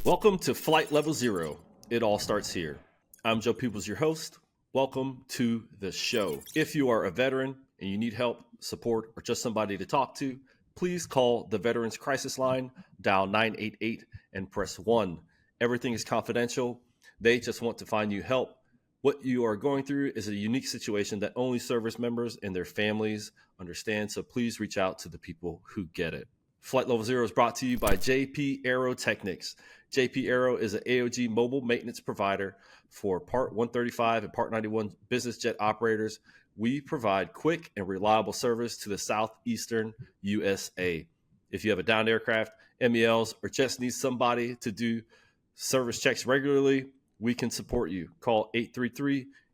Welcome to Flight Level Zero. It all starts here. I'm Joe Peebles, your host. Welcome to the show. If you are a veteran and you need help, support, or just somebody to talk to, please call the Veterans Crisis Line, dial 988 and press 1. Everything is confidential. They just want to find you help. What you are going through is a unique situation that only service members and their families understand, so please reach out to the people who get it. Flight Level Zero is brought to you by JP Aero Technics. JP Aero is an AOG mobile maintenance provider for Part 135 and Part 91 business jet operators. We provide quick and reliable service to the southeastern USA. If you have a downed aircraft, MELs, or just need somebody to do service checks regularly, we can support you. Call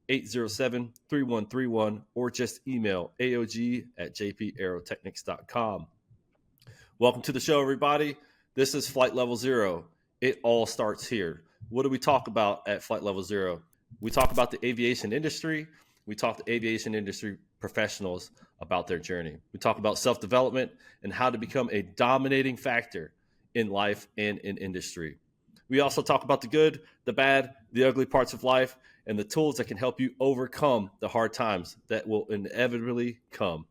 833-807-3131 or just email aog@jpaerotechnics.com. Welcome to the show, everybody. This is Flight Level Zero. It all starts here. What do we talk about at Flight Level Zero? We talk about the aviation industry. We talk to aviation industry professionals about their journey. We talk about self-development and how to become a dominating factor in life and in industry. We also talk about the good, the bad, the ugly parts of life, and the tools that can help you overcome the hard times that will inevitably come.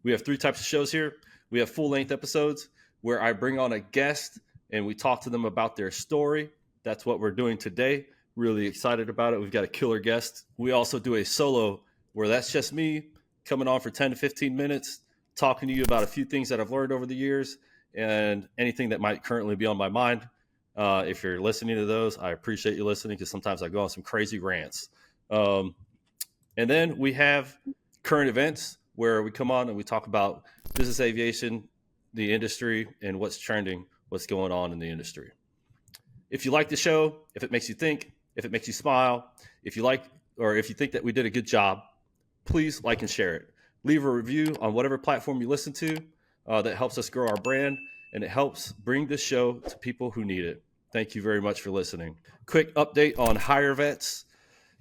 We have 3 types of shows here. We have full-length episodes where I bring on a guest and we talk to them about their story. That's what we're doing today. Really excited about it. We've got a killer guest. We also do a solo where that's just me coming on for 10 to 15 minutes, talking to you about a few things that I've learned over the years and anything that might currently be on my mind. If you're listening to those, I appreciate you listening because sometimes I go on some crazy rants. And then we have current events where we come on and we talk about business aviation, the industry, and what's trending, what's going on in the industry. If you like the show, if it makes you think, if it makes you smile, if you like, or if you think that we did a good job, please like and share it. Leave a review on whatever platform you listen to. That helps us grow our brand and it helps bring the show to people who need it. Thank you very much for listening. Quick update on HireVets.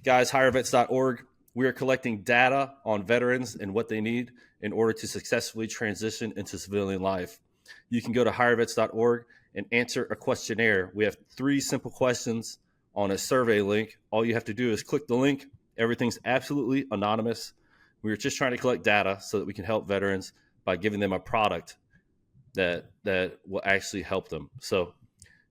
Guys, hirevets.org. We are collecting data on veterans and what they need in order to successfully transition into civilian life. You can go to hirevets.org and answer a questionnaire. We have 3 simple questions on a survey link. All you have to do is click the link. Everything's absolutely anonymous. We are just trying to collect data so that we can help veterans by giving them a product that will actually help them. So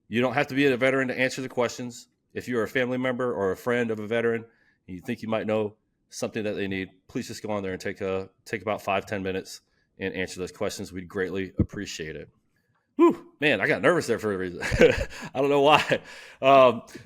you don't have to be a veteran to answer the questions. If you're a family member or a friend of a veteran and you think you might know something that they need, please just go on there and take about 5-10 minutes and answer those questions. We'd greatly appreciate it. Whew, man, I got nervous there for a reason. I don't know why.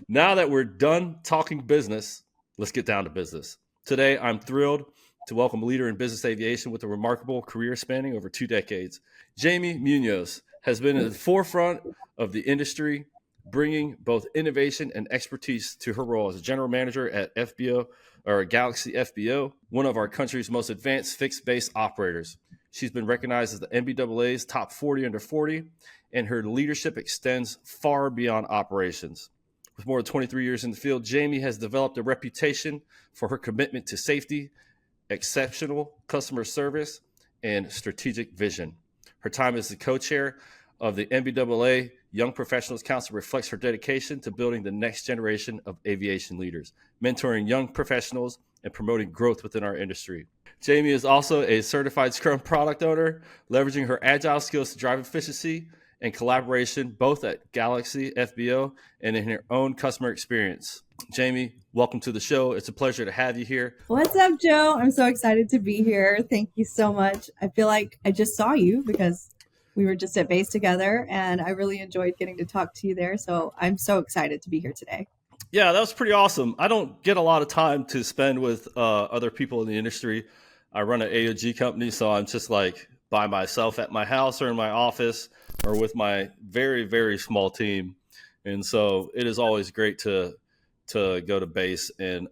Now that we're done talking business, let's get down to business. Today, I'm thrilled to welcome a leader in business aviation with a remarkable career spanning over 2 decades. Jamie Munoz has been in the forefront of the industry, bringing both innovation and expertise to her role as a general manager at FBO or Galaxy FBO, one of our country's most advanced fixed-base operators. She's been recognized as the NBAA's top 40 under 40, and her leadership extends far beyond operations. With more than 23 years in the field, Jamie has developed a reputation for her commitment to safety, exceptional customer service, and strategic vision. Her time as the co-chair of the NBAA Young Professionals Council reflects her dedication to building the next generation of aviation leaders, mentoring young professionals, and promoting growth within our industry. Jamie is also a certified Scrum product owner, leveraging her agile skills to drive efficiency and collaboration both at Galaxy FBO and in her own customer experience. Jamie, welcome to the show. It's a pleasure to have you here. What's up, Joe? I'm so excited to be here. Thank you so much. I feel like I just saw you because we were just at base together, and I really enjoyed getting to talk to you there. So I'm so excited to be here today. Yeah, that was pretty awesome. I don't get a lot of time to spend with other people in the industry. I run an AOG company, so I'm just like by myself at my house or in my office or with my very, very small team. And so it is always great to go to base. And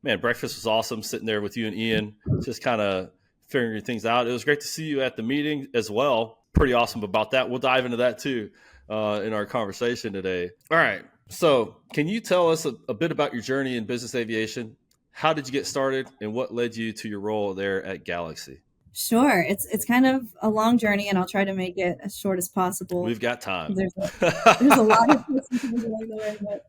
man, breakfast was awesome, sitting there with you and Ian, just kind of figuring things out. It was great to see you at the meeting as well. Pretty awesome about that. We'll dive into that too in our conversation today. All right. So can you tell us a bit about your journey in business aviation? How did you get started and what led you to your role there at Galaxy? Sure. It's kind of a long journey, and I'll try to make it as short as possible. We've got time. There's a lot of twists and turns along the way. But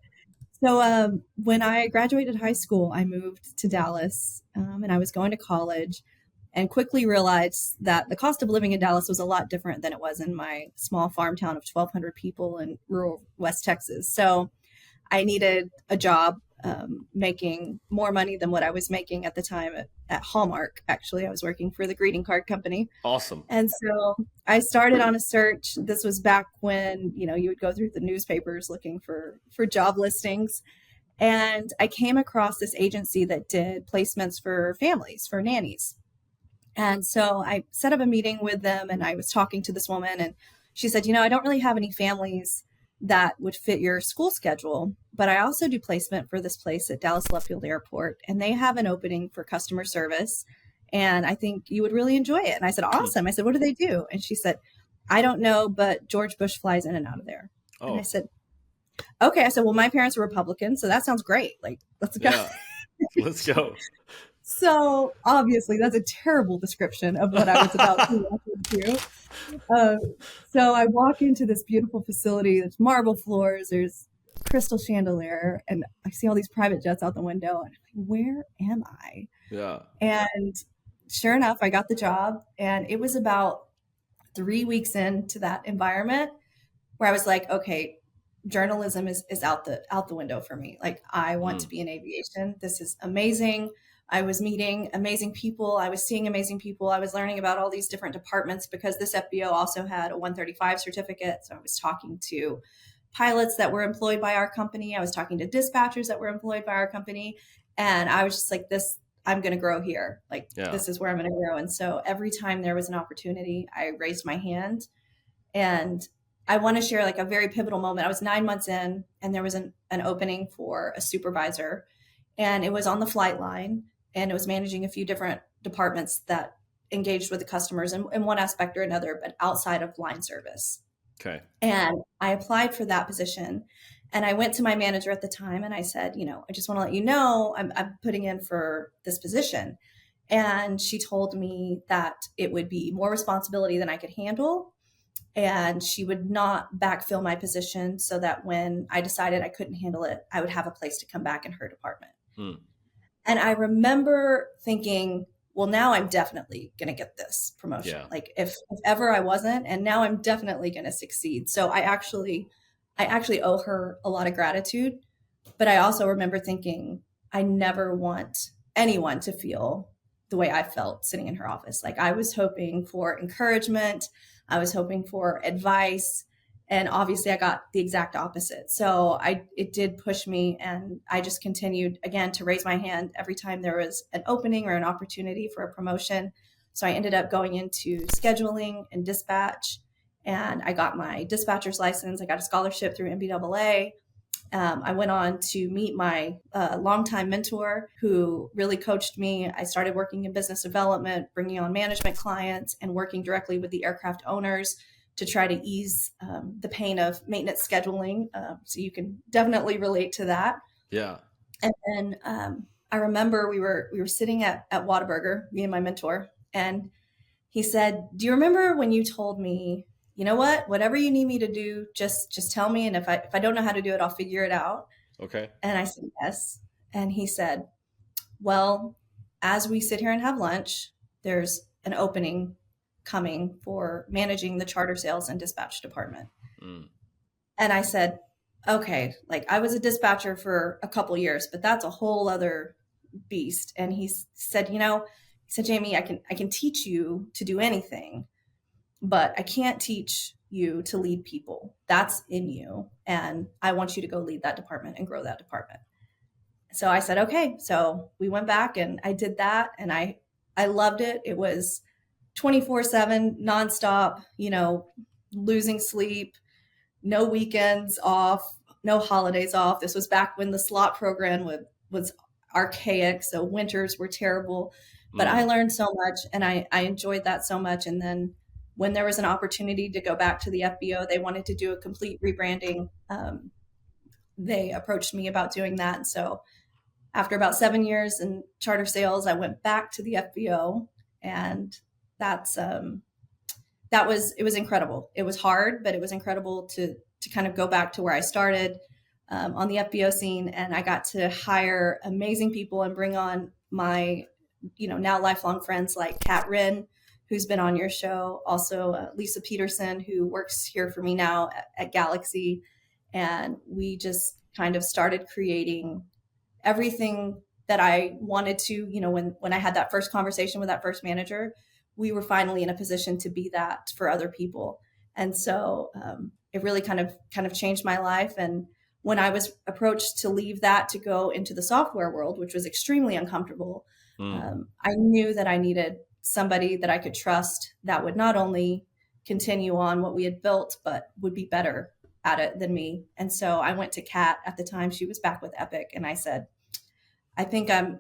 so when I graduated high school, I moved to Dallas, and I was going to college, and quickly realized that the cost of living in Dallas was a lot different than it was in my small farm town of 1,200 people in rural West Texas. So I needed a job making more money than what I was making at the time at Hallmark. Actually, I was working for the greeting card company. Awesome. And so I started on a search. This was back when, you would go through the newspapers looking for job listings. And I came across this agency that did placements for families, for nannies. And so I set up a meeting with them, and I was talking to this woman, and she said, I don't really have any families that would fit your school schedule, but I also do placement for this place at Dallas Love Field Airport, and they have an opening for customer service, and I think you would really enjoy it. And I said, awesome. I said, what do they do? And she said, I don't know, but George Bush flies in and out of there. Oh. And I said, okay. I said, well, my parents are Republicans, so that sounds great. Like, let's go. Yeah. Let's go. So obviously that's a terrible description of what I was about to walk into. So I walk into this beautiful facility. There's marble floors, there's crystal chandelier, and I see all these private jets out the window. And I'm like, where am I? Yeah. And sure enough, I got the job, and it was about 3 weeks into that environment where I was like, okay, journalism is out the window for me. Like, I want to be in aviation. This is amazing. I was meeting amazing people. I was seeing amazing people. I was learning about all these different departments because this FBO also had a 135 certificate. So I was talking to pilots that were employed by our company. I was talking to dispatchers that were employed by our company. And I was just like, I'm going to grow here. Like, This is where I'm going to grow. And so every time there was an opportunity, I raised my hand. And I want to share like a very pivotal moment. I was 9 months in, and there was an opening for a supervisor, and it was on the flight line. And it was managing a few different departments that engaged with the customers in one aspect or another, but outside of line service. Okay. And I applied for that position. And I went to my manager at the time, and I said, I just want to let you know I'm putting in for this position. And she told me that it would be more responsibility than I could handle. And she would not backfill my position, so that when I decided I couldn't handle it, I would have a place to come back in her department. And I remember thinking, well, now I'm definitely going to get this promotion. Yeah. Like if ever I wasn't, and now I'm definitely going to succeed. So I actually owe her a lot of gratitude, but I also remember thinking, I never want anyone to feel the way I felt sitting in her office. Like, I was hoping for encouragement. I was hoping for advice. And obviously I got the exact opposite. So it did push me, and I just continued again to raise my hand every time there was an opening or an opportunity for a promotion. So I ended up going into scheduling and dispatch, and I got my dispatcher's license. I got a scholarship through MBAA. I went on to meet my longtime mentor who really coached me. I started working in business development, bringing on management clients, and working directly with the aircraft owners to try to ease the pain of maintenance scheduling. So you can definitely relate to that. Yeah. And then I remember we were sitting at Whataburger, me and my mentor, and he said, do you remember when you told me, you know what, whatever you need me to do, just tell me. And if I don't know how to do it, I'll figure it out. Okay. And I said, yes. And he said, well, as we sit here and have lunch, there's an opening coming for managing the charter sales and dispatch department. And I said, okay, like I was a dispatcher for a couple years, but that's a whole other beast. And he said, Jamie, I can teach you to do anything, but I can't teach you to lead people. That's in you. And I want you to go lead that department and grow that department. So I said, okay. So we went back and I did that, and I loved it. It was 24/7 nonstop, losing sleep, no weekends off, no holidays off. This was back when the slot program was archaic. So winters were terrible, but I learned so much, and I enjoyed that so much. And then when there was an opportunity to go back to the FBO, they wanted to do a complete rebranding. They approached me about doing that. And so after about 7 years in charter sales, I went back to the FBO, and that's it was incredible. It was hard, but it was incredible to kind of go back to where I started on the FBO scene, and I got to hire amazing people and bring on my now lifelong friends like Kat Wren, who's been on your show, also Lisa Peterson, who works here for me now at Galaxy, and we just kind of started creating everything that I wanted to, when I had that first conversation with that first manager, we were finally in a position to be that for other people. And so it really kind of changed my life. And when I was approached to leave that to go into the software world, which was extremely uncomfortable, I knew that I needed somebody that I could trust that would not only continue on what we had built, but would be better at it than me. And so I went to Kat at the time. She was back with Epic, and I said, I think I'm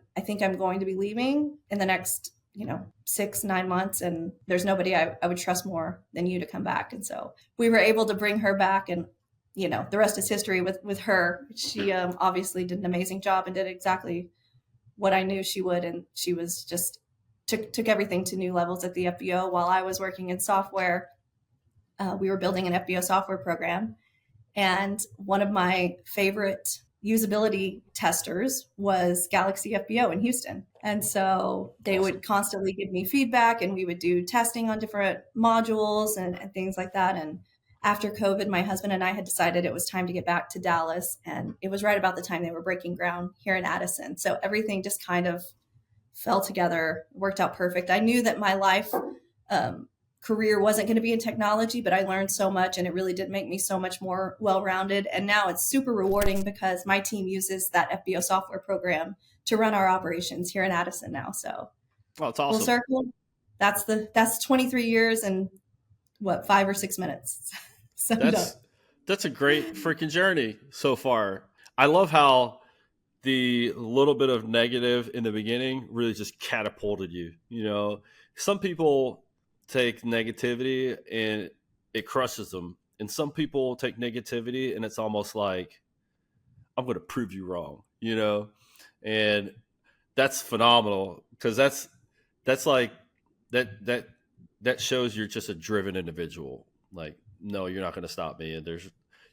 going to be leaving in the next 6-9 months, and there's nobody I would trust more than you to come back. And so we were able to bring her back, and the rest is history with her. She obviously did an amazing job and did exactly what I knew she would, and she was just took everything to new levels at the FBO. While I was working in software, we were building an FBO software program, and one of my favorite usability testers was Galaxy FBO in Houston. And so they would constantly give me feedback, and we would do testing on different modules and things like that. And after COVID, my husband and I had decided it was time to get back to Dallas. And it was right about the time they were breaking ground here in Addison. So everything just kind of fell together, worked out perfect. I knew that my life career wasn't going to be in technology, but I learned so much, and it really did make me so much more well-rounded. And now it's super rewarding because my team uses that FBO software program to run our operations here in Addison now. So it's awesome. Full circle. That's 23 years and 5 or 6 minutes. So that's a great freaking journey so far. I love how the little bit of negative in the beginning really just catapulted you. Some people take negativity and it crushes them, and some people take negativity and it's almost like, I'm going to prove you wrong, and that's phenomenal, because that's like that shows you're just a driven individual. Like, no, you're not going to stop me, and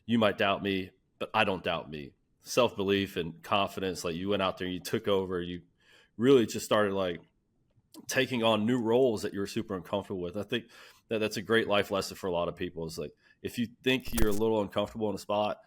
you might doubt me, but I don't doubt me. Self-belief and confidence, like you went out there and you took over, you really just started like taking on new roles that you're super uncomfortable with. I think that's a great life lesson for a lot of people. It's like, if you think you're a little uncomfortable in a spot,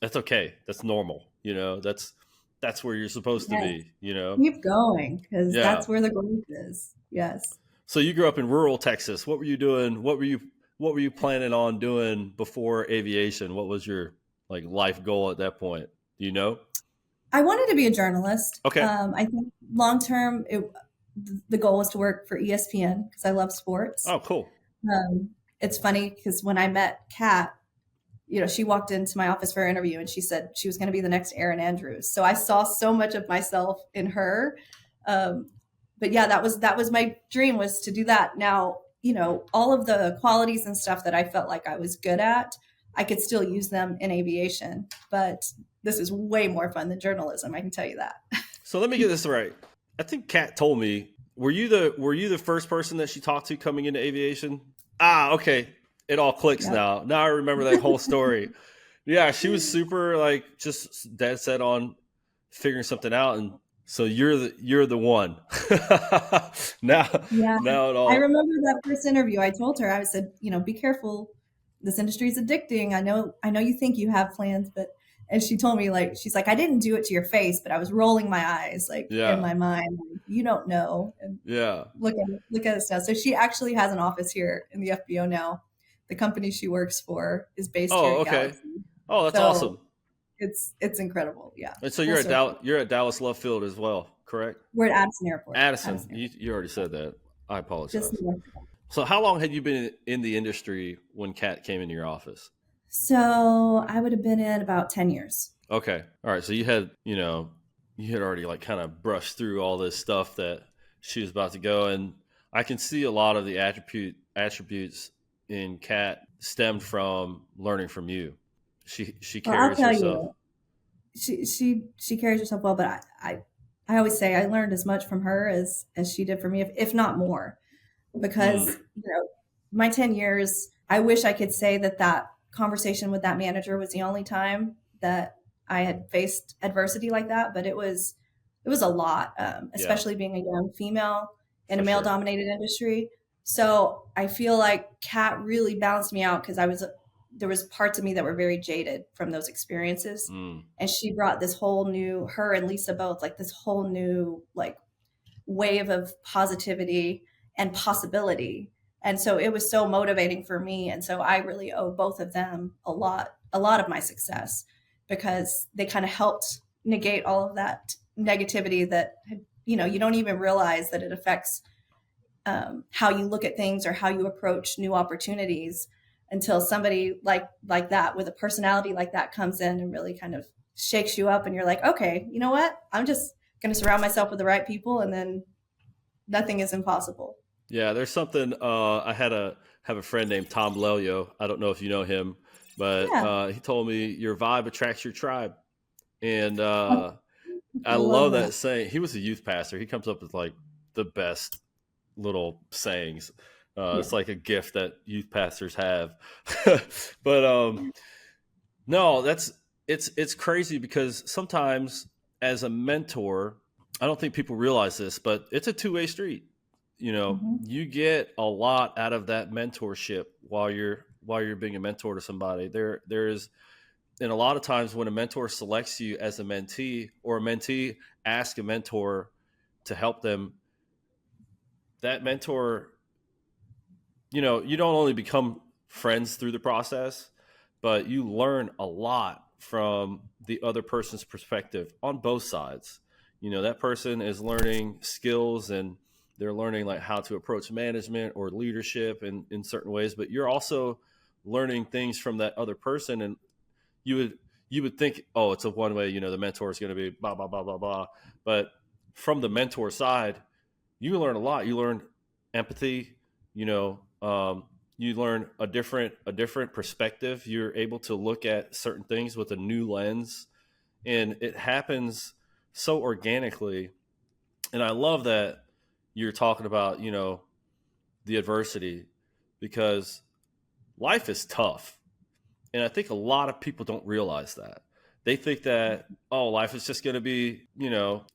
that's okay. That's normal. That's where you're supposed to be, Keep going, because that's where the growth is. Yes. So you grew up in rural Texas. What were you doing? What were you planning on doing before aviation? What was your life goal at that point? Do you know? I wanted to be a journalist. Okay. I think long term, the goal was to work for ESPN because I love sports. Oh, cool. It's funny because when I met Kat, she walked into my office for her interview, and she said she was going to be the next Erin Andrews. So I saw so much of myself in her. But yeah, that was my dream, was to do that. Now, all of the qualities and stuff that I felt like I was good at, I could still use them in aviation, but this is way more fun than journalism. I can tell you that. So let me get this right. I think Kat told me, were you the first person that she talked to coming into aviation? Okay. It all clicks now. Now I remember that whole story. Yeah. She was super just dead set on figuring something out. And so you're the one. now it all. I remember that first interview. I told her, I said, be careful. This industry is addicting. I know you think you have plans, and she told me, she's like, I didn't do it to your face, but I was rolling my eyes in my mind. You don't know. And look at this now. So she actually has an office here in the FBO now. The company she works for is based here in Galaxy. Oh, that's awesome. It's incredible. Yeah. And so you're at Dallas Love Field as well, correct? We're at Addison Airport. Addison. You already said that. I apologize. So how long had you been in the industry when Kat came into your office? So I would have been in about 10 years. Okay. All right. So you had already kind of brushed through all this stuff that she was about to go. And I can see a lot of the attributes in Kat stemmed from learning from you. She carries herself. She carries herself well, but I always say I learned as much from her as she did from me, if not more. because, my 10 years, I wish I could say that conversation with that manager was the only time that I had faced adversity like that, but it was a lot, Yeah, especially being a young female in a for male sure. dominated industry. So I feel like Kat really balanced me out because there was parts of me that were very jaded from those experiences. Mm. And she brought this whole new, her and Lisa both, like this whole new, like, wave of positivity and possibility. And so it was so motivating for me. And so I really owe both of them a lot of my success, because they kind of helped negate all of that negativity that, you don't even realize that it affects how you look at things or how you approach new opportunities, until somebody like that with a personality like that comes in and really kind of shakes you up, and you're like, okay, you know what? I'm just going to surround myself with the right people, and then nothing is impossible. Yeah, there's something. Have a friend named Tom Lelio. I don't know if you know him, but Yeah. he told me your vibe attracts your tribe, and I I love love that. that saying. He was a youth pastor. He comes up with like the best little sayings. Yeah. It's like a gift that youth pastors have. But no, it's crazy because sometimes as a mentor, I don't think people realize this, but it's a two-way street. Mm-hmm. You get a lot out of that mentorship while you're being a mentor to somebody. There's and a lot of times when a mentor selects you as a mentee or a mentee asks a mentor to help them, that mentor, you don't only become friends through the process, but you learn a lot from the other person's perspective on both sides. That person is learning skills and they're learning like how to approach management or leadership in certain ways, but you're also learning things from that other person. And you would you would think, oh, it's a one way, the mentor is going to be blah blah blah blah blah. But from the mentor side, you learn a lot. You learn empathy. You know, you learn a different perspective. You're able to look at certain things with a new lens, and it happens so organically. And I love that you're talking about the adversity, because life is tough, and I think a lot of people don't realize that. They think that, oh, life is just going to be,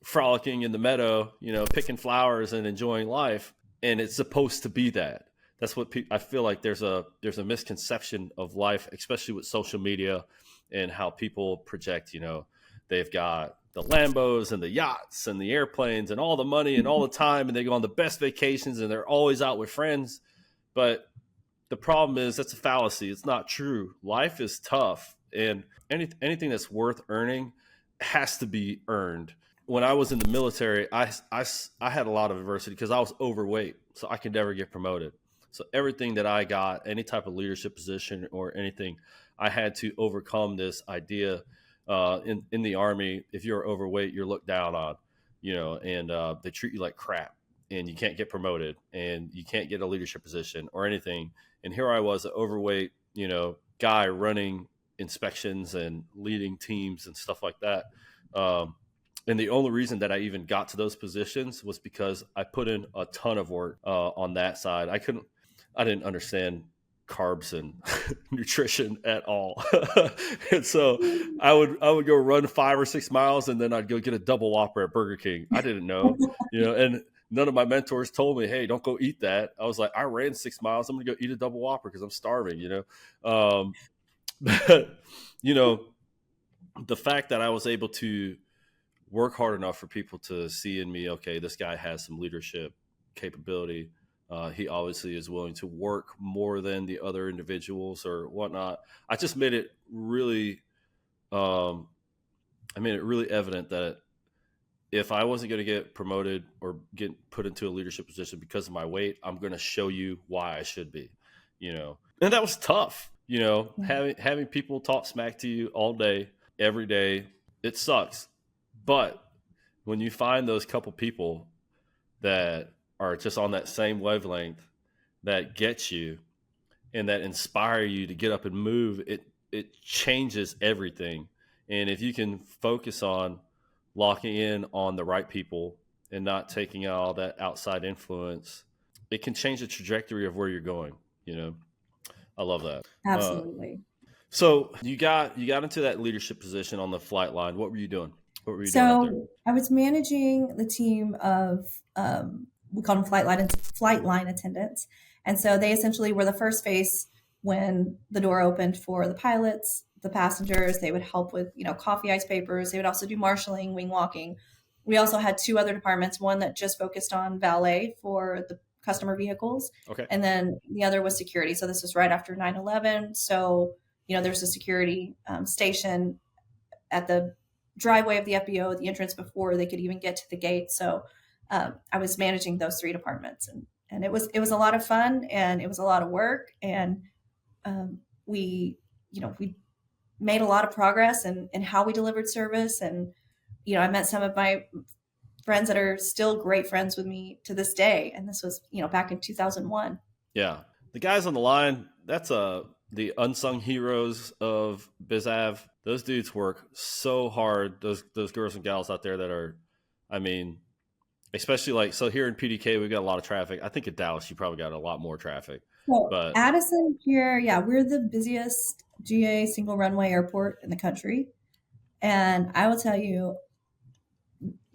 frolicking in the meadow, picking flowers and enjoying life. And it's supposed to be that. That's what I feel like there's a misconception of life, especially with social media and how people project, they've got the Lambos and the yachts and the airplanes and all the money and all the time, and they go on the best vacations and they're always out with friends. But the problem is that's a fallacy. It's not true. Life is tough, and anything that's worth earning has to be earned. When I was in the military, I had a lot of adversity because I was overweight, so I could never get promoted. So everything that I got, any type of leadership position or anything, I had to overcome this idea. In the Army, if you're overweight, you're looked down on, and they treat you like crap, and you can't get promoted, and you can't get a leadership position or anything. And here I was, an overweight, guy running inspections and leading teams and stuff like that. And the only reason that I even got to those positions was because I put in a ton of work on that side. I didn't understand carbs and nutrition at all. And so I would go run 5 or 6 miles, and then I'd go get a double Whopper at Burger King. I didn't know, and none of my mentors told me, hey, don't go eat that. I was like, I ran 6 miles. I'm going to go eat a double Whopper because I'm starving. But, the fact that I was able to work hard enough for people to see in me, okay, this guy has some leadership capability. He obviously is willing to work more than the other individuals or whatnot. I just made it really, evident that if I wasn't going to get promoted or get put into a leadership position because of my weight, I'm going to show you why I should be, and that was tough, having people talk smack to you all day, every day. It sucks. But when you find those couple people that are just on that same wavelength, that get you and that inspire you to get up and move, it changes everything. And if you can focus on locking in on the right people and not taking all that outside influence, it can change the trajectory of where you're going. I love that. Absolutely. So you got into that leadership position on the flight line. What were you doing? What were you doing out there? So I was managing the team of we call them flight line attendants, and so they essentially were the first face when the door opened for the pilots, the passengers. They would help with coffee ice papers. They would also do marshaling, wing walking. We also had two other departments, one that just focused on valet for the customer vehicles, Okay. and then the other was security. So this was right after 9/11. So there's a security station at the driveway of the FBO, the entrance before they could even get to the gate. So I was managing those three departments, and it was a lot of fun, and it was a lot of work, and we made a lot of progress in how we delivered service. And I met some of my friends that are still great friends with me to this day, and this was back in 2001. Yeah, the guys on the line, that's the unsung heroes of BizAv. Those dudes work so hard. Those girls and gals out there that are, I mean, especially so here in PDK, we've got a lot of traffic. I think in Dallas, you probably got a lot more traffic. So But Addison here, yeah, we're the busiest GA single runway airport in the country. And I will tell you,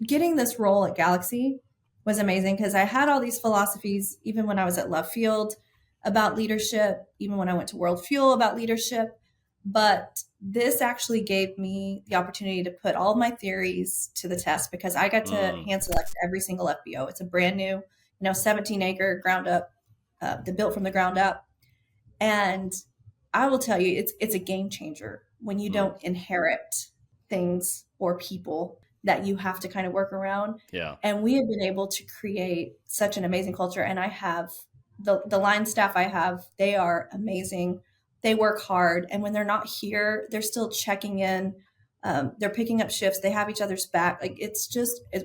getting this role at Galaxy was amazing because I had all these philosophies, even when I was at Love Field, about leadership, even when I went to World Fuel about leadership. But this actually gave me the opportunity to put all my theories to the test because I got to hand select every single FBO. It's a brand new, 17-acre ground up, they built from the ground up. And I will tell you, it's a game changer when you don't inherit things or people that you have to kind of work around. Yeah. And we have been able to create such an amazing culture. And I have the line staff I have, they are amazing. They work hard. And when they're not here, they're still checking in. They're picking up shifts. They have each other's back. Like it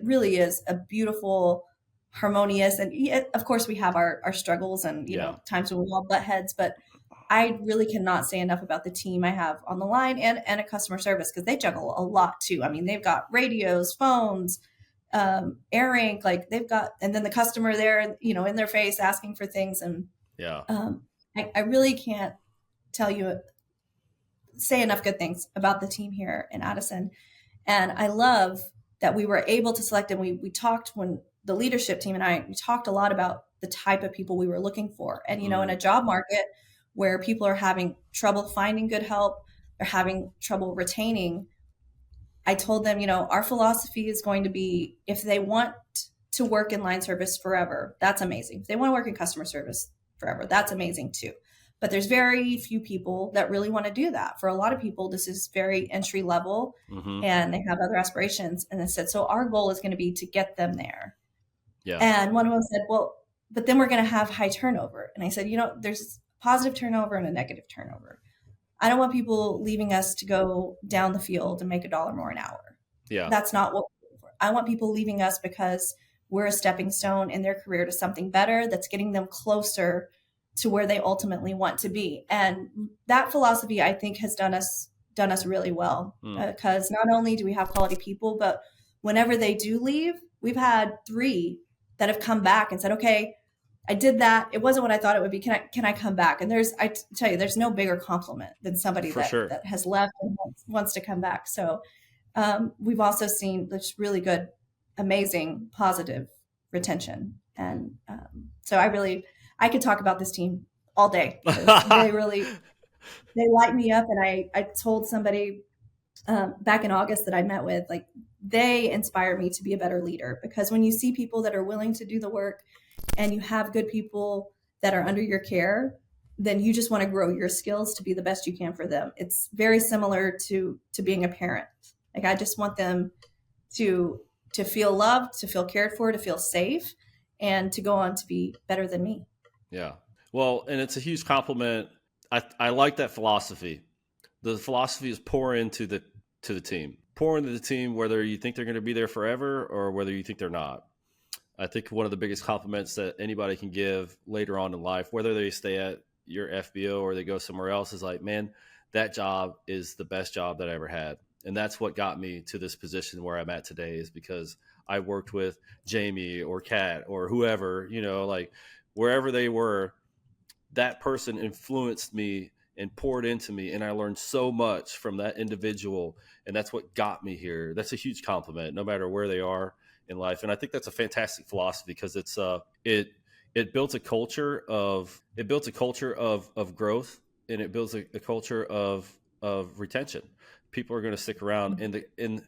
really is a beautiful, harmonious. And of course we have our struggles and, times when we all butt heads, but I really cannot say enough about the team I have on the line and a customer service because they juggle a lot too. I mean, they've got radios, phones, air ink, like they've got, and then the customer there, in their face asking for things. And I really can't say enough good things about the team here in Addison. And I love that we were able to select, and we talked when the leadership team and we talked a lot about the type of people we were looking for. And, in a job market where people are having trouble finding good help, they're having trouble retaining, I told them, our philosophy is going to be, if they want to work in line service forever, that's amazing. If they want to work in customer service forever, that's amazing too. But there's very few people that really want to do that. For a lot of people, this is very entry level and they have other aspirations. And I said, so our goal is going to be to get them there. Yeah. And one of them said, well, but then we're going to have high turnover. And I said, there's positive turnover and a negative turnover. I don't want people leaving us to go down the field and make $1 more an hour. Yeah. That's not what we're looking for. I want people leaving us because we're a stepping stone in their career to something better that's getting them closer to where they ultimately want to be. And that philosophy, I think, has done us really well because not only do we have quality people, but whenever they do leave, we've had 3 that have come back and said, okay, I did that. It wasn't what I thought it would be. Can I come back? And I tell you, there's no bigger compliment than somebody that has left and wants to come back. So we've also seen this really good, amazing, positive retention. And so I could talk about this team all day. They light me up. And I told somebody back in August that I met with, like, they inspire me to be a better leader, because when you see people that are willing to do the work and you have good people that are under your care, then you just want to grow your skills to be the best you can for them. It's very similar to being a parent. Like, I just want them to feel loved, to feel cared for, to feel safe, and to go on to be better than me. Yeah. Well, and it's a huge compliment. I like that philosophy. The philosophy is pour into the team. Pour into the team, whether you think they're going to be there forever or whether you think they're not. I think one of the biggest compliments that anybody can give later on in life, whether they stay at your FBO or they go somewhere else, is like, man, that job is the best job that I ever had. And that's what got me to this position where I'm at today, is because I worked with Jamie or Kat or whoever, like, wherever they were, that person influenced me and poured into me, and I learned so much from that individual, and that's what got me here. That's a huge compliment, no matter where they are in life. And I think that's a fantastic philosophy, because it built a culture of growth, and it builds a culture of retention. People are going to stick around, and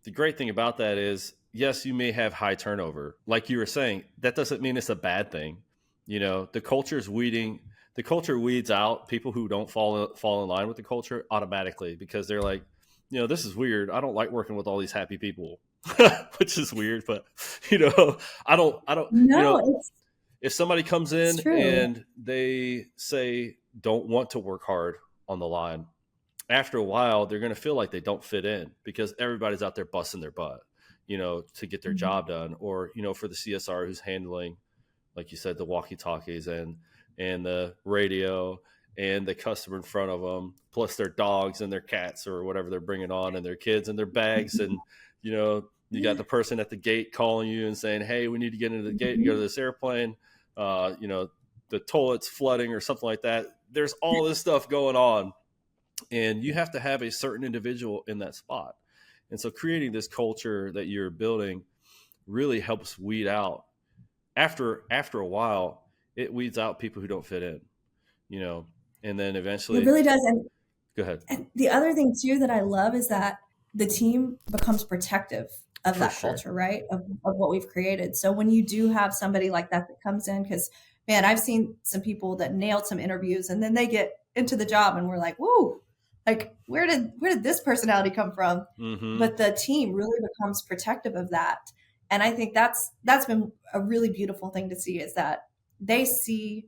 the great thing about that is, yes, you may have high turnover, like you were saying. That doesn't mean it's a bad thing. The culture weeds out people who don't fall in line with the culture automatically, because they're like, this is weird. I don't like working with all these happy people, which is weird. But I don't. No, If somebody comes in it's true. and they say don't want to work hard on the line, after a while they're going to feel like they don't fit in, because everybody's out there busting their butt, to get their job done. Or for the CSR who's handling, like you said, the walkie-talkies and the radio and the customer in front of them, plus their dogs and their cats or whatever they're bringing on, and their kids and their bags. And, you got the person at the gate calling you and saying, hey, we need to get into the gate and go to this airplane. The toilet's flooding or something like that. There's all this stuff going on, and you have to have a certain individual in that spot. And so creating this culture that you're building really helps weed out. After a while, it weeds out people who don't fit in, and then eventually It really does. And go ahead. And the other thing too that I love is that the team becomes protective of that culture, right? Of what we've created. So when you do have somebody like that comes in, because man, I've seen some people that nailed some interviews, and then they get into the job and we're like, whoa, like where did this personality come from? Mm-hmm. But the team really becomes protective of that. And I think that's been a really beautiful thing to see, is that they see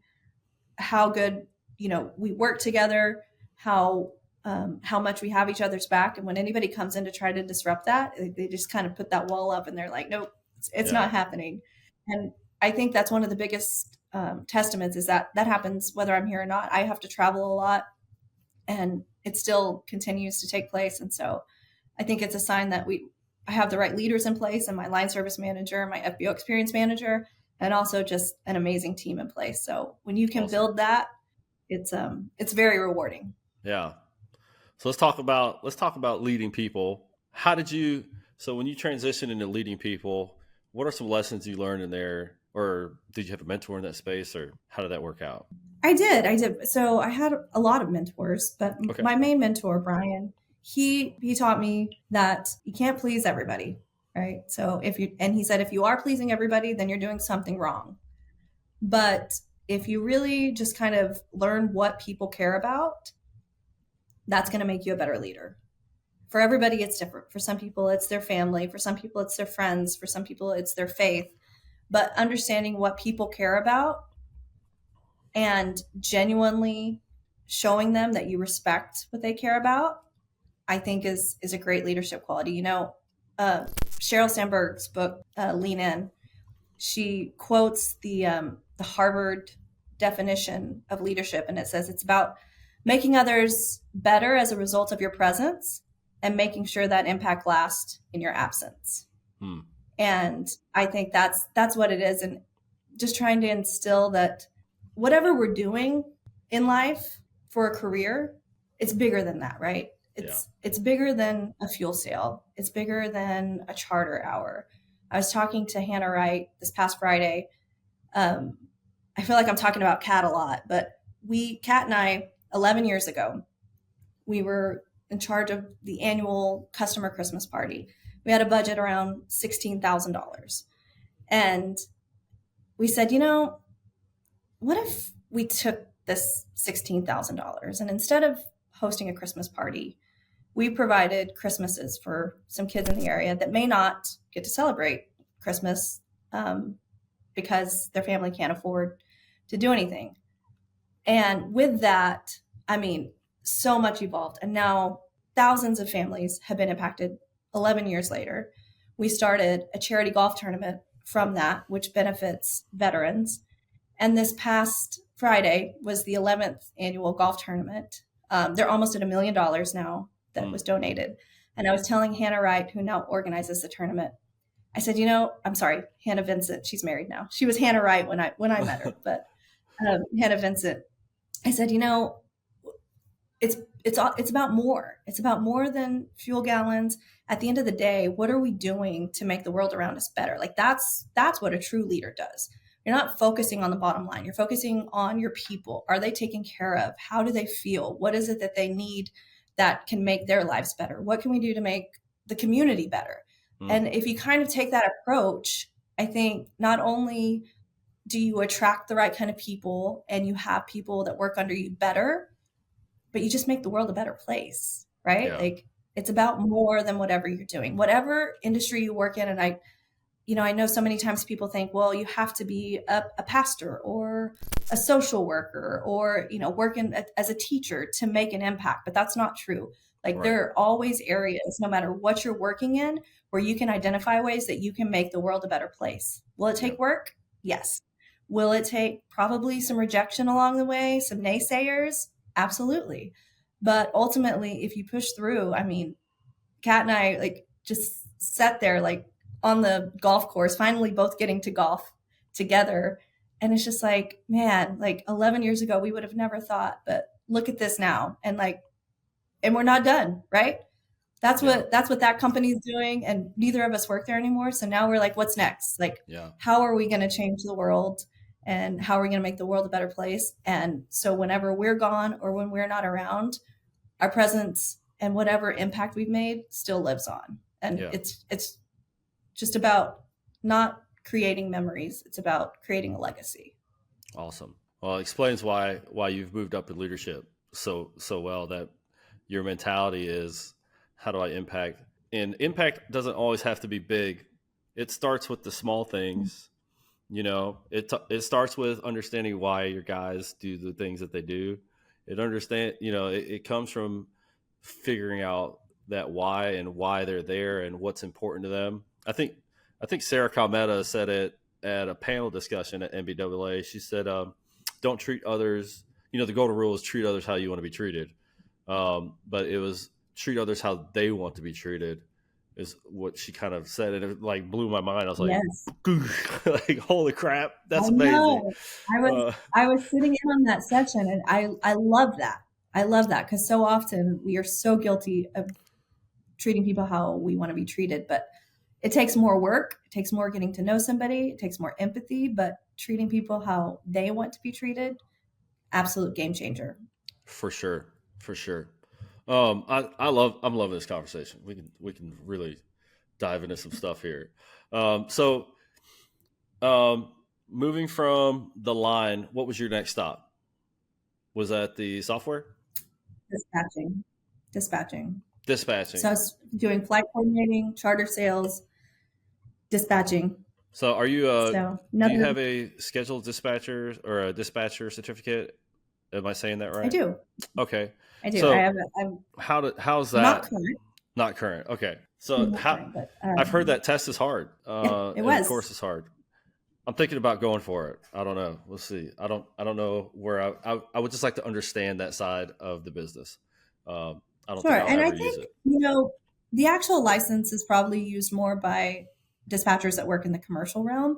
how good, we work together, how much we have each other's back. And when anybody comes in to try to disrupt that, they just kind of put that wall up and they're like, nope, it's not happening. And I think that's one of the biggest testaments, is that happens whether I'm here or not. I have to travel a lot, and it still continues to take place. And so I think it's a sign that I have the right leaders in place, and my line service manager, my FBO experience manager, and also just an amazing team in place. So when you can build that, it's very rewarding. Yeah. So let's talk about leading people. So when you transition into leading people, what are some lessons you learned in there? Or did you have a mentor in that space, or how did that work out? I did. So I had a lot of mentors, but my main mentor, Brian, he taught me that you can't please everybody, right? So he said, if you are pleasing everybody, then you're doing something wrong. But if you really just kind of learn what people care about, that's going to make you a better leader. For everybody, it's different. For some people, it's their family. For some people, it's their friends. For some people, it's their faith. But understanding what people care about and genuinely showing them that you respect what they care about, I think is a great leadership quality. Sheryl Sandberg's book, Lean In, she quotes the Harvard definition of leadership, and it says it's about making others better as a result of your presence and making sure that impact lasts in your absence. And I think that's what it is. And just trying to instill that whatever we're doing in life for a career, it's bigger than that, right? It's bigger than a fuel sale. It's bigger than a charter hour. I was talking to Hannah Wright this past Friday. I feel like I'm talking about Kat a lot, but Kat and I, 11 years ago, we were in charge of the annual customer Christmas party. We had a budget around $16,000. And we said, what if we took this $16,000 and instead of hosting a Christmas party, we provided Christmases for some kids in the area that may not get to celebrate Christmas because their family can't afford to do anything. And with that, so much evolved. And now thousands of families have been impacted 11 years later. We started a charity golf tournament from that, which benefits veterans. And this past Friday was the 11th annual golf tournament. They're almost at $1 million now that was donated. And I was telling Hannah Wright, who now organizes the tournament, I said, I'm sorry, Hannah Vincent. She's married now. She was Hannah Wright when I met her, but Hannah Vincent. I said, it's about more. It's about more than fuel gallons. At the end of the day, what are we doing to make the world around us better? Like that's what a true leader does. You're not focusing on the bottom line. You're focusing on your people. Are they taken care of? How do they feel? What is it that they need that can make their lives better? What can we do to make the community better? And if you kind of take that approach, I think not only do you attract the right kind of people and you have people that work under you better, but you just make the world a better place, right? Yeah. Like it's about more than whatever you're doing, whatever industry you work in. And I know so many times people think, well, you have to be a pastor or a social worker or, working as a teacher to make an impact, but that's not true. Like there are always areas, no matter what you're working in, where you can identify ways that you can make the world a better place. Will it take work? Yes. Will it take probably some rejection along the way, some naysayers? Absolutely. But ultimately, if you push through, I mean, Kat and I just sat there on the golf course, finally both getting to golf together. And it's just man, 11 years ago, we would have never thought, but look at this now. And we're not done, right? That's what that company's doing. And neither of us work there anymore. So now we're what's next? How are we going to change the world? And how are we going to make the world a better place? And so whenever we're gone or when we're not around, our presence and whatever impact we've made still lives on. And it's just about not creating memories. It's about creating a legacy. Awesome. Well, it explains why you've moved up in leadership so well, that your mentality is, how do I impact? And impact doesn't always have to be big. It starts with the small things. It starts with understanding why your guys do the things that they do. It comes from figuring out that why and why they're there and what's important to them. I think Sarah Calmetta said it at a panel discussion at NBAA. She said, don't treat others, the golden rule is treat others how you want to be treated. But it was treat others how they want to be treated is what she kind of said. And it blew my mind. I was like, holy crap, that's amazing. I was sitting in on that session and I love that. I love that because so often we are so guilty of treating people how we want to be treated, but it takes more work. It takes more getting to know somebody. It takes more empathy, but treating people how they want to be treated, absolute game changer. For sure. I'm loving this conversation. We can really dive into some stuff here. Moving from the line, what was your next stop? Was that the software? Dispatching. So I was doing flight coordinating, charter sales, dispatching. So are you, do you have a scheduled dispatcher or a dispatcher certificate? Am I saying that right? I do. Okay. I do. So I have how's that? Not current. Okay. So I've heard that test is hard. It was. Of course it's hard. I'm thinking about going for it. I don't know. We'll see. I don't know where I would just like to understand that side of the business. I don't think I'll ever use it. The actual license is probably used more by dispatchers that work in the commercial realm.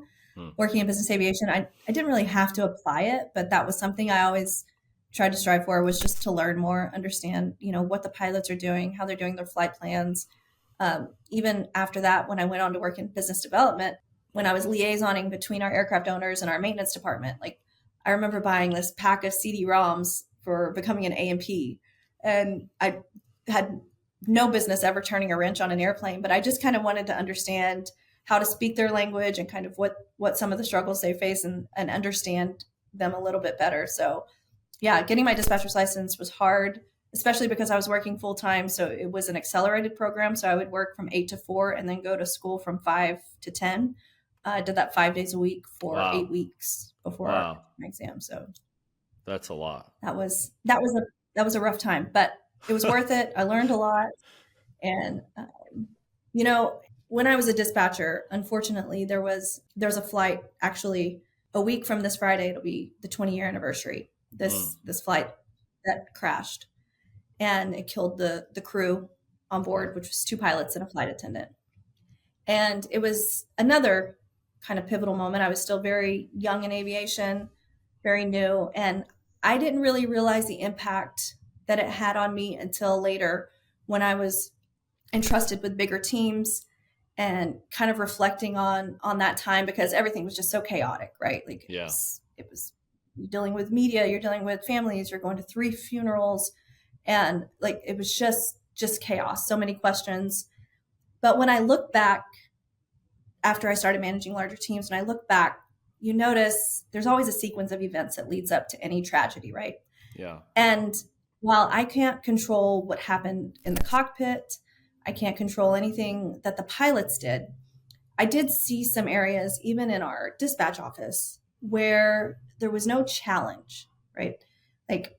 Working in business aviation, I didn't really have to apply it, but that was something I always tried to strive for, was just to learn more, understand, what the pilots are doing, how they're doing their flight plans. Even after that, when I went on to work in business development, when I was liaisoning between our aircraft owners and our maintenance department, I remember buying this pack of CD-ROMs for becoming an A&P. And I had no business ever turning a wrench on an airplane, but I just kind of wanted to understand how to speak their language and kind of what some of the struggles they face and understand them a little bit better. So yeah, getting my dispatcher's license was hard, especially because I was working full time. So it was an accelerated program. So I would work from 8 to 4 and then go to school from 5 to 10. I did that 5 days a week for 8 weeks before my exam. So that's a lot. That was a rough time, but it was worth it. I learned a lot. And, when I was a dispatcher, unfortunately, there was a flight actually a week from this Friday. It'll be the 20-year anniversary. This flight that crashed, and it killed the crew on board, which was 2 pilots and a flight attendant. And it was another kind of pivotal moment. I was still very young in aviation, very new, and I didn't really realize the impact that it had on me until later when I was entrusted with bigger teams and kind of reflecting on that time, because everything was just so chaotic, right? Like Yeah. it was you're dealing with media, you're dealing with families, you're going to 3 funerals, and like it was just chaos, so many questions. But when I look back after I started managing larger teams, and I look back, you notice there's always a sequence of events that leads up to any tragedy, right? Yeah. And while I can't control what happened in the cockpit, I can't control anything that the pilots did, I did see some areas, even in our dispatch office, where there was no challenge, right? Like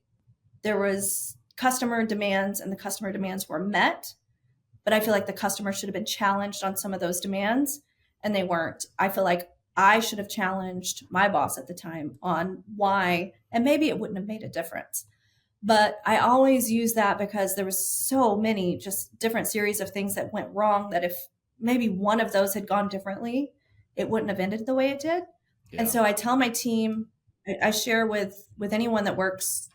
there was customer demands and the customer demands were met, but I feel like the customer should have been challenged on some of those demands and they weren't. I feel like I should have challenged my boss at the time on why, and maybe it wouldn't have made a difference. But I always use that because there was so many just different series of things that went wrong that if maybe one of those had gone differently, it wouldn't have ended the way it did. Yeah. And so I tell my team, I share with anyone that works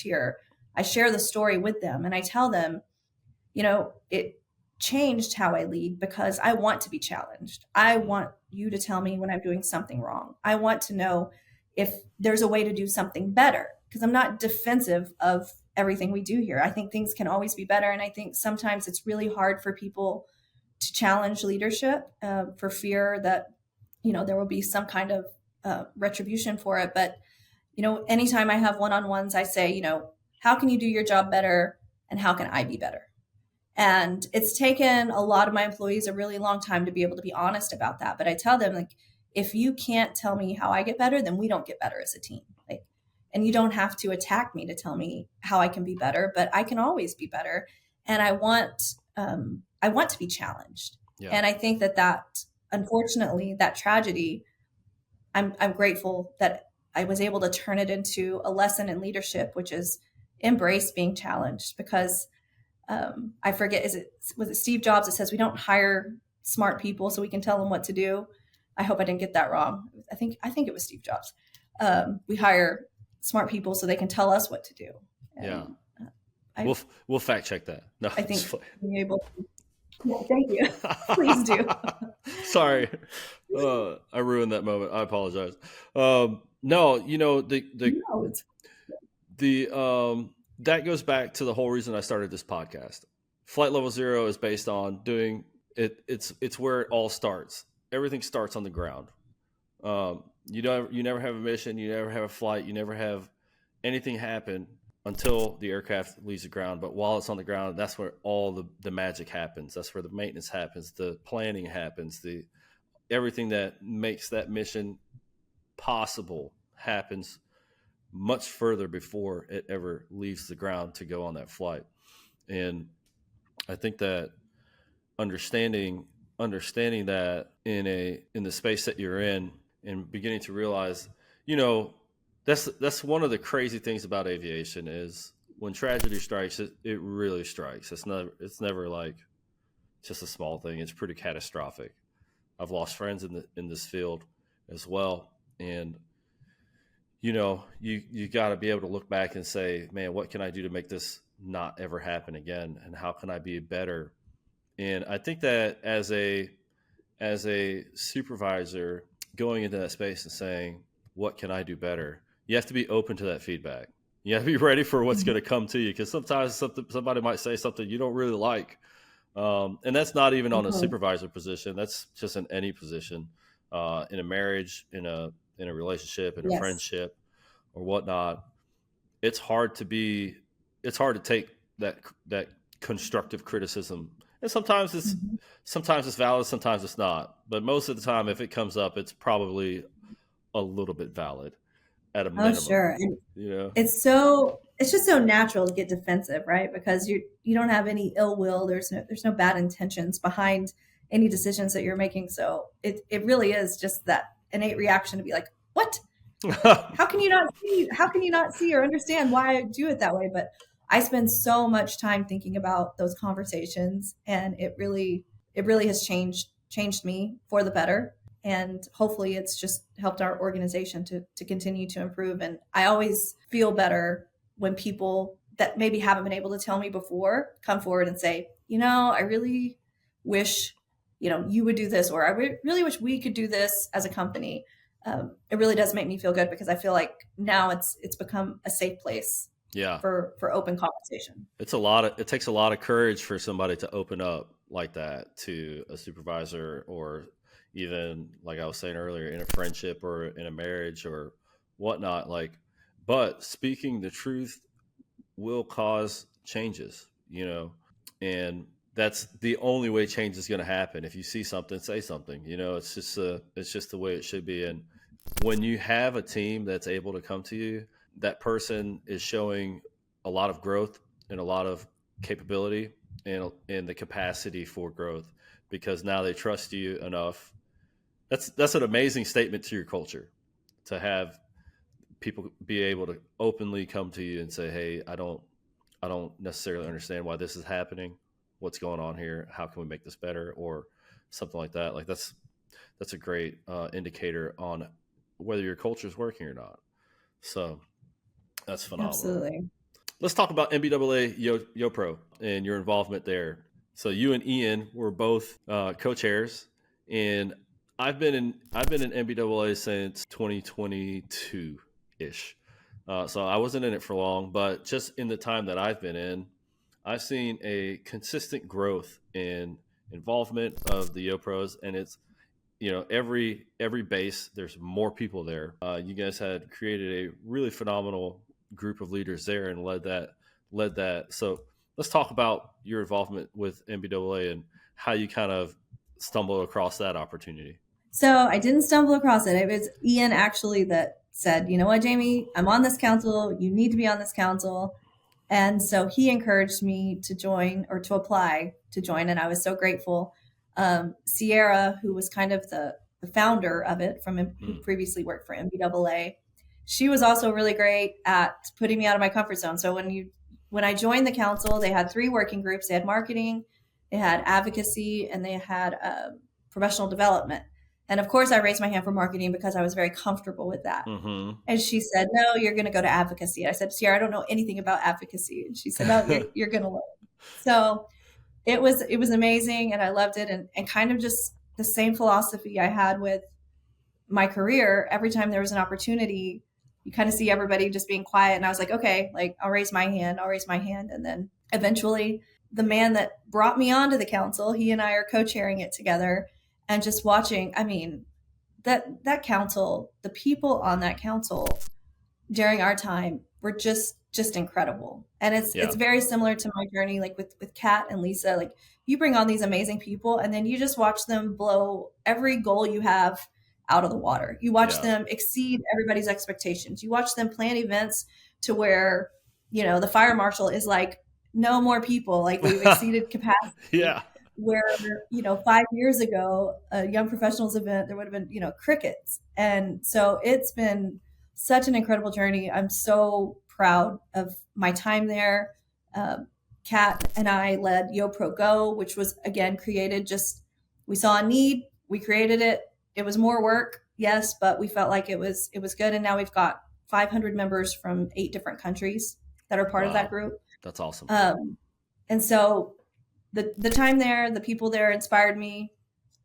here, I share the story with them and I tell them, it changed how I lead because I want to be challenged. I want you to tell me when I'm doing something wrong. I want to know if there's a way to do something better, because I'm not defensive of everything we do here. I think things can always be better. And I think sometimes it's really hard for people to challenge leadership for fear that, there will be some kind of retribution for it. But, anytime I have one-on-ones, I say, how can you do your job better and how can I be better? And it's taken a lot of my employees a really long time to be able to be honest about that. But I tell them, like, if you can't tell me how I get better, then we don't get better as a team. Like, and you don't have to attack me to tell me how I can be better, but I can always be better. And I want to be challenged. Yeah. And I think that unfortunately, that tragedy, I'm grateful that I was able to turn it into a lesson in leadership, which is embrace being challenged. Because I forget, was it Steve Jobs that says we don't hire smart people so we can tell them what to do? I hope I didn't get that wrong. I think it was Steve Jobs. We hire smart people so they can tell us what to do. And, yeah. We'll fact check that. No, I think being able to. Yeah, thank you. Please do. Sorry. I ruined that moment. I apologize. No, that goes back to the whole reason I started this podcast. Flight Level Zero is based on doing it. It's where it all starts. Everything starts on the ground. You never have a mission. You never have a flight. You never have anything happen until the aircraft leaves the ground. But while it's on the ground, that's where all the magic happens. That's where the maintenance happens. The planning happens. Everything that makes that mission possible happens much further before it ever leaves the ground to go on that flight. And I think that understanding that in the space that you're in and beginning to realize, that's one of the crazy things about aviation is when tragedy strikes, it really strikes. It's never like just a small thing. It's pretty catastrophic. I've lost friends in this field as well. And you got to be able to look back and say, man, what can I do to make this not ever happen again? And how can I be better? And I think that as a supervisor going into that space and saying, what can I do better? You have to be open to that feedback. You have to be ready for what's going to come to you. Because sometimes somebody might say something you don't really like. And that's not even on a supervisor position. That's just in any position, in a marriage, in a relationship, in a friendship or whatnot. It's hard to take that constructive criticism. And sometimes it's valid, sometimes it's not. But most of the time, if it comes up, it's probably a little bit valid at a minimum. Oh, sure. And it's just so natural to get defensive, right? Because you don't have any ill will. There's no bad intentions behind any decisions that you're making. So it really is just that innate reaction to be like, what? How can you not see or understand why I do it that way? But I spend so much time thinking about those conversations, and it really has changed changed me for the better. And hopefully it's just helped our organization to continue to improve. And I always feel better when people that maybe haven't been able to tell me before come forward and say, I really wish, you would do this, or I really wish we could do this as a company. It really does make me feel good, because I feel like now it's become a safe place for open conversation. It takes a lot of courage for somebody to open up like that to a supervisor, or even, like I was saying earlier, in a friendship or in a marriage or whatnot. But speaking the truth will cause changes, and that's the only way change is going to happen. If you see something, say something. It's just the way it should be. And when you have a team that's able to come to you, that person is showing a lot of growth and a lot of capability and the capacity for growth, because now they trust you enough. That's an amazing statement to your culture, to have people be able to openly come to you and say, "Hey, I don't necessarily understand why this is happening. What's going on here? How can we make this better?" Or something like that. That's a great indicator on whether your culture is working or not. So that's phenomenal. Absolutely. Let's talk about NBAA YoPro and your involvement there. So you and Ian were both co-chairs, and I've been in NBAA since 2022 ish. So I wasn't in it for long, but just in the time that I've been in, I've seen a consistent growth in involvement of the YoPros, and it's every base there's more people there. You guys had created a really phenomenal group of leaders there and led that. So let's talk about your involvement with NBAA and how you kind of stumbled across that opportunity. So I didn't stumble across it. It was Ian actually that said, "You know what, Jamie, I'm on this council. You need to be on this council." And so he encouraged me to join, or to apply to join. And I was so grateful. Sierra, who was kind of the founder of it, who previously worked for NBAA, she was also really great at putting me out of my comfort zone. So when I joined the council, they had 3 working groups. They had marketing, they had advocacy, and they had professional development. And of course, I raised my hand for marketing because I was very comfortable with that. Mm-hmm. And she said, "No, you're going to go to advocacy." I said, "Sierra, I don't know anything about advocacy." And she said, "No, you're going to learn." So it was amazing, and I loved it. And kind of just the same philosophy I had with my career. Every time there was an opportunity, you kind of see everybody just being quiet. And I was like, okay, I'll raise my hand. And then eventually the man that brought me onto the council, he and I are co-chairing it together, and just watching, that council, the people on that council during our time were just incredible. And it's very similar to my journey, with Kat and Lisa. You bring on these amazing people, and then you just watch them blow every goal you have out of the water. You watch them exceed everybody's expectations. You watch them plan events to where, the fire marshal is like, "No more people, we've exceeded capacity." Yeah. Where, 5 years ago, a young professionals event, there would have been, crickets. And so it's been such an incredible journey. I'm so proud of my time there. Kat and I led YoPro Go, which was, again, created we saw a need, we created it. It was more work, yes, but we felt like it was good. And now we've got 500 members from 8 different countries that are part of that group. That's awesome. And so the time there, the people there inspired me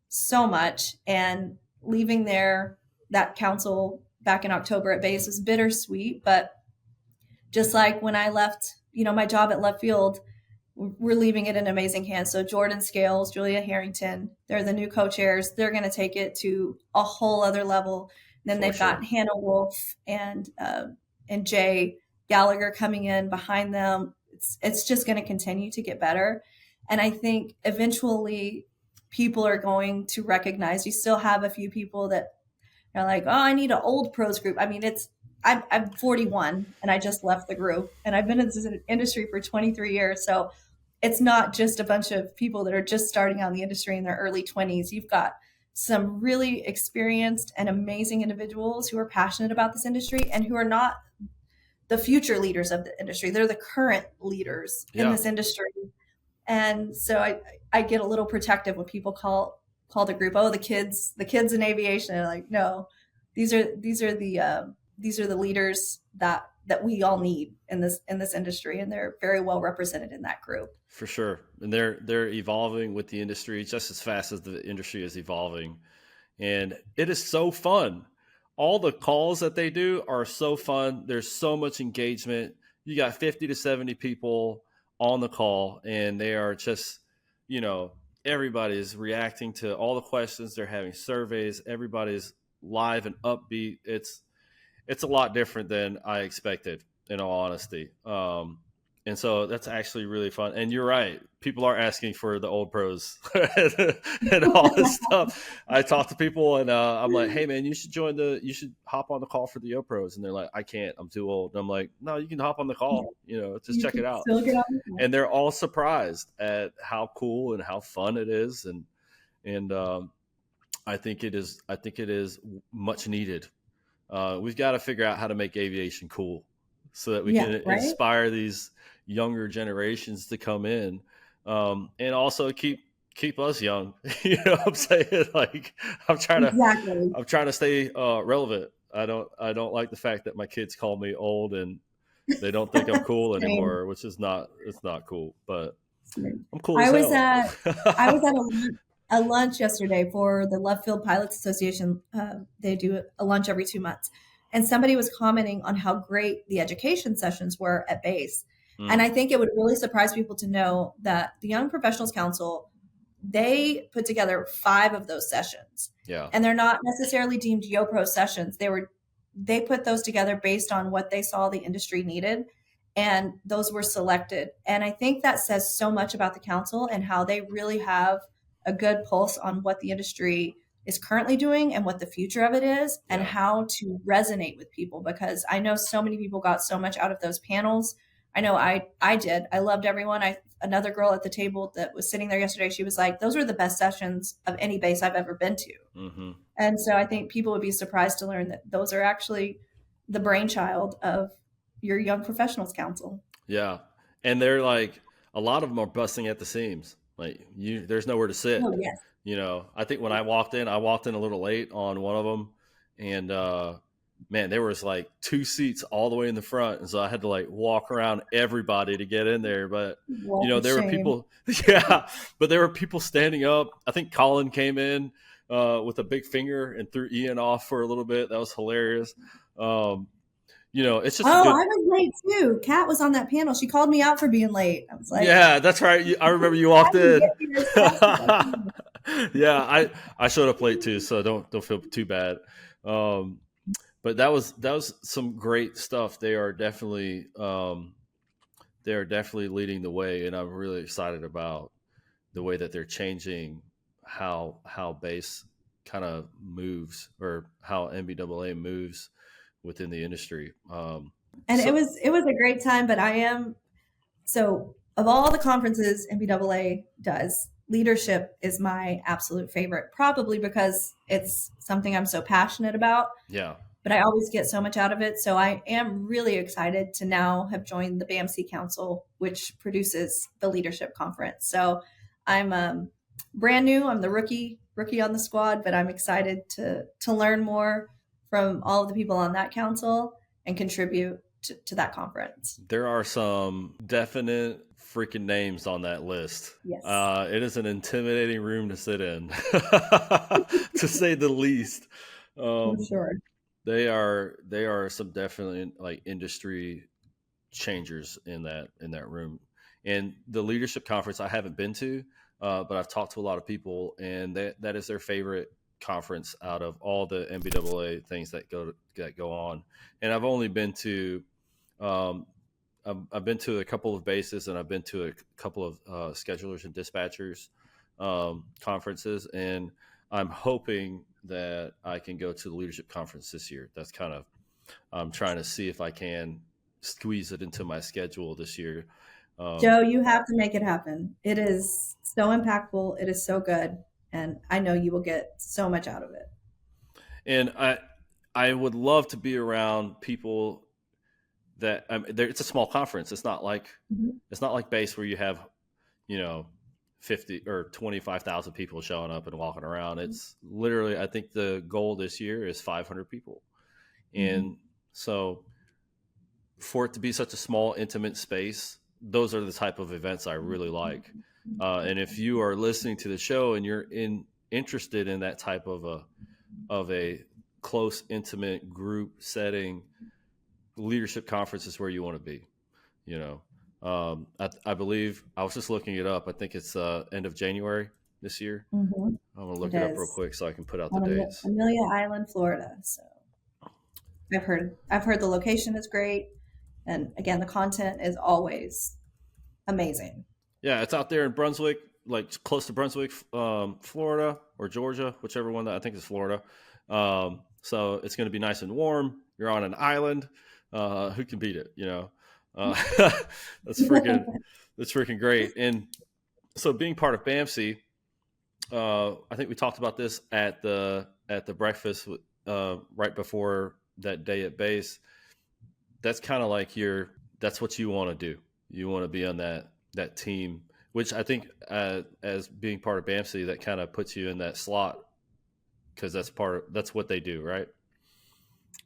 so much. And leaving that council back in October at base was bittersweet. But just like when I left, my job at left field, we're leaving it in amazing hands. So Jordan Scales, Julia Harrington, they're the new co-chairs. They're going to take it to a whole other level. And then they've got Hannah Wolf and Jay Gallagher coming in behind them. It's just going to continue to get better. And I think eventually people are going to recognize, you still have a few people that are like, "Oh, I need an old pros group." I'm 41 and I just left the group, and I've been in this industry for 23 years. So it's not just a bunch of people that are just starting out in the industry in their early 20s. You've got some really experienced and amazing individuals who are passionate about this industry and who are not the future leaders of the industry. They're the current leaders in this industry. And so I get a little protective when people call called a group, oh, the kids in aviation. And like, no, these are the leaders that we all need in this industry, and they're very well represented in that group. For sure. And they're evolving with the industry just as fast as the industry is evolving. And it is so fun. All the calls that they do are so fun. There's so much engagement. You got 50 to 70 people on the call, and they are just, everybody's reacting to all the questions. They're having surveys. Everybody's live and upbeat. It's a lot different than I expected, in all honesty. And so that's actually really fun. And you're right. People are asking for the old pros and all this stuff. I talk to people and I'm like, hey man, you should hop on the call for the old pros. And they're like, I can't, I'm too old. And I'm like, no, you can hop on the call, just check it out. And they're all surprised at how cool and how fun it is. And I think it is much needed. We've got to figure out how to make aviation cool so that we can inspire these younger generations to come in, and also keep us young. You know what I'm saying? Like I'm trying to stay relevant. I don't like the fact that my kids call me old and they don't think I'm cool anymore, which is it's not cool, but I'm cool. I was at a lunch yesterday for the Love Field Pilots Association. They do a lunch every 2 months. And somebody was commenting on how great the education sessions were at base. And I think it would really surprise people to know that the Young Professionals Council, they put together 5 of those sessions. Yeah. And they're not necessarily deemed YoPro sessions. They put those together based on what they saw the industry needed. And those were selected. And I think that says so much about the council and how they really have a good pulse on what the industry is currently doing and what the future of it is, and how to resonate with people. Because I know so many people got so much out of those panels. I know I did. I loved everyone. Another girl at the table that was sitting there yesterday, she was like, those were the best sessions of any base I've ever been to. Mm-hmm. And so I think people would be surprised to learn that those are actually the brainchild of your Young Professionals Council. Yeah. And they're like, a lot of them are busting at the seams. Like there's nowhere to sit. Oh, yes. I think when I walked in a little late on one of them, and man, there was like 2 seats all the way in the front, and so I had to like walk around everybody to get in there. But there were people, but there were people standing up. I think Colin came in with a big finger and threw Ian off for a little bit. That was hilarious. It's just. I was late too. Kat was on that panel. She called me out for being late. I was like, yeah, that's right. I remember you walked in. Yeah, I showed up late too, so don't feel too bad. But that was some great stuff. They are definitely leading the way, and I'm really excited about the way that they're changing how base kind of moves, or how NBAA moves within the industry. It was a great time. But of all the conferences NBAA does, leadership is my absolute favorite, probably because it's something I'm so passionate about. Yeah. But I always get so much out of it. So I am really excited to now have joined the BAMC Council, which produces the leadership conference. So I'm brand new. I'm the rookie on the squad, but I'm excited to learn more from all of the people on that council and contribute to that conference. There are some definite freaking names on that list. Yes. It is an intimidating room to sit in, to say the least. For sure. They are some definitely like industry changers in that room. And the leadership conference I haven't been to, but I've talked to a lot of people, and that is their favorite conference out of all the NBAA things that go on. And I've only been to I've been to a couple of bases, and I've been to a couple of schedulers and dispatchers conferences, and I'm hoping that I can go to the leadership conference this year. That's kind of, I'm trying to see if I can squeeze it into my schedule this year. Joe, you have to make it happen. It is so impactful. It is so good. And I know you will get so much out of it. And I would love to be around people that it's a small conference. It's not like base where you have, 50 or 25,000 people showing up and walking around. It's literally, I think the goal this year is 500 people. And so for it to be such a small, intimate space, those are the type of events I really like. And if you are listening to the show and you're interested in that type of a close, intimate group setting, leadership conference is where you want to be. You know, I believe I was just looking it up. I think it's end of January this year. I'm gonna look it up real quick so I can put out the dates. Amelia Island, Florida. So I've heard the location is great, and again, the content is always amazing. Yeah, it's out there in Brunswick, like close to Brunswick, Florida or Georgia, whichever one that I think is Florida. So it's going to be nice and warm. You're on an island. Who can beat it? You know, that's freaking great. And so being part of BAMC, I think we talked about this at the breakfast right before that day at base. That's kind of like that's what you want to do. You want to be on that team, which I think as being part of BAMC, that kind of puts you in that slot because that's what they do, right?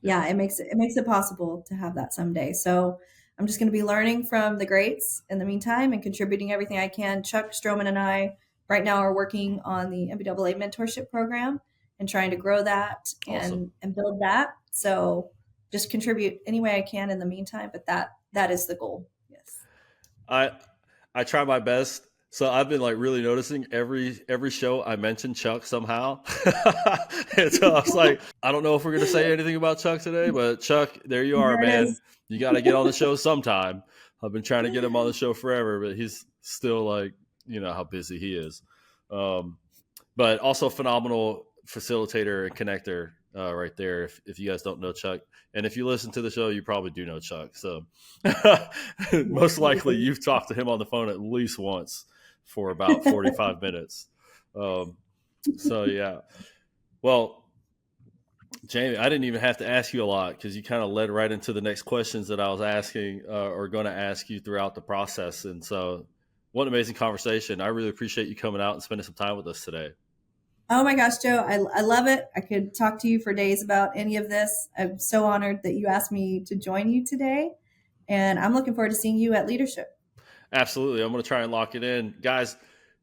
Yeah, it makes it possible to have that someday. So I'm just going to be learning from the greats in the meantime and contributing everything I can. Chuck Stroman and I right now are working on the MBAA mentorship program and trying to grow that and build that. So just contribute any way I can in the meantime, but that is the goal. Yes. I try my best. So I've been like really noticing every show I mention Chuck somehow. And so I was like, I don't know if we're going to say anything about Chuck today, but Chuck, there you are, man. You got to get on the show sometime. I've been trying to get him on the show forever, but he's still like, you know, how busy he is. But also phenomenal facilitator and connector right there. If you guys don't know Chuck, and if you listen to the show, you probably do know Chuck. So most likely you've talked to him on the phone at least once for about 45 minutes. So yeah. Well, Jamie, I didn't even have to ask you a lot because you kind of led right into the next questions that I was asking or going to ask you throughout the process. And so what an amazing conversation. I really appreciate you coming out and spending some time with us today. Oh my gosh, Joe, I love it. I could talk to you for days about any of this. I'm so honored that you asked me to join you today. And I'm looking forward to seeing you at Leadership. Absolutely. I'm going to try and lock it in. Guys,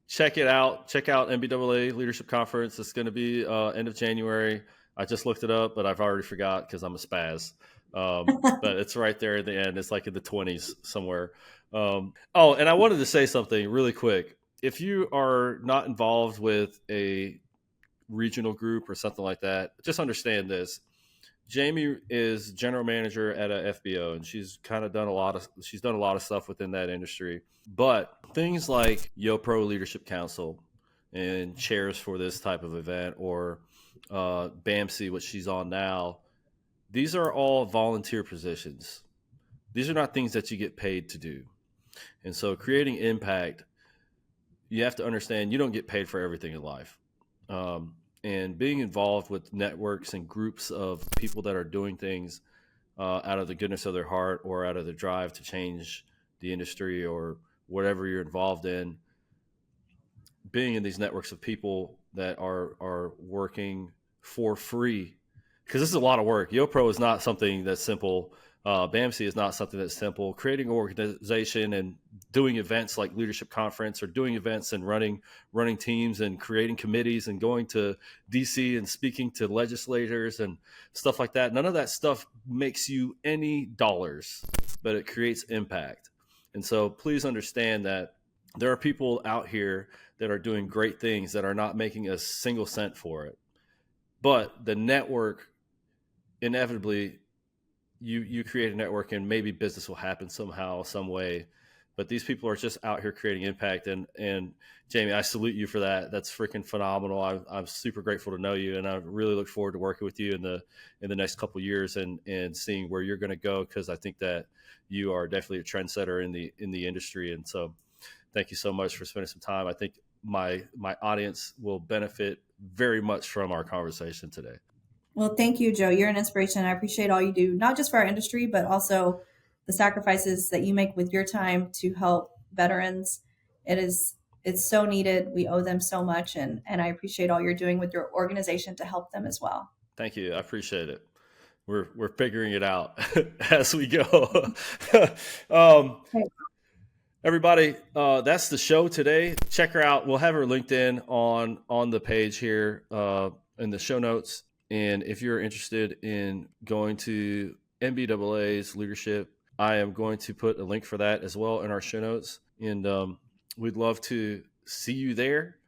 check it out. Check out MBAA Leadership Conference. It's going to be end of January. I just looked it up, but I've already forgot because I'm a spaz. But it's right there at the end. It's like in the 20s somewhere. And I wanted to say something really quick. If you are not involved with a regional group or something like that, just understand this. Jamie is general manager at a FBO, and she's kind of done a lot of stuff within that industry. But things like YoPro Leadership Council and chairs for this type of event, or BAMC, which she's on now, these are all volunteer positions. These are not things that you get paid to do. And so creating impact, you have to understand you don't get paid for everything in life. And being involved with networks and groups of people that are doing things out of the goodness of their heart or out of the drive to change the industry or whatever you're involved in, being in these networks of people that are working for free, because this is a lot of work. YoPro is not something that's simple. BAMC is not something that's simple. Creating an organization and doing events like Leadership Conference, or doing events and running teams and creating committees and going to DC and speaking to legislators and stuff like that. None of that stuff makes you any dollars, but it creates impact. And so please understand that there are people out here that are doing great things that are not making a single cent for it. But the network, inevitably, you create a network and maybe business will happen somehow, some way. But these people are just out here creating impact. And Jamie, I salute you for that. That's freaking phenomenal. I'm super grateful to know you, and I really look forward to working with you in the next couple of years and seeing where you're going to go, because I think that you are definitely a trendsetter in the industry. And so thank you so much for spending some time. I think my audience will benefit very much from our conversation today. Well, thank you, Joe. You're an inspiration. I appreciate all you do, not just for our industry, but also the sacrifices that you make with your time to help veterans. It is It's so needed. We owe them so much. And I appreciate all you're doing with your organization to help them as well. Thank you. I appreciate it. We're figuring it out as we go. Everybody, that's the show today. Check her out. We'll have her LinkedIn on the page here in the show notes. And if you're interested in going to NBAA's leadership, I am going to put a link for that as well in our show notes. And we'd love to see you there.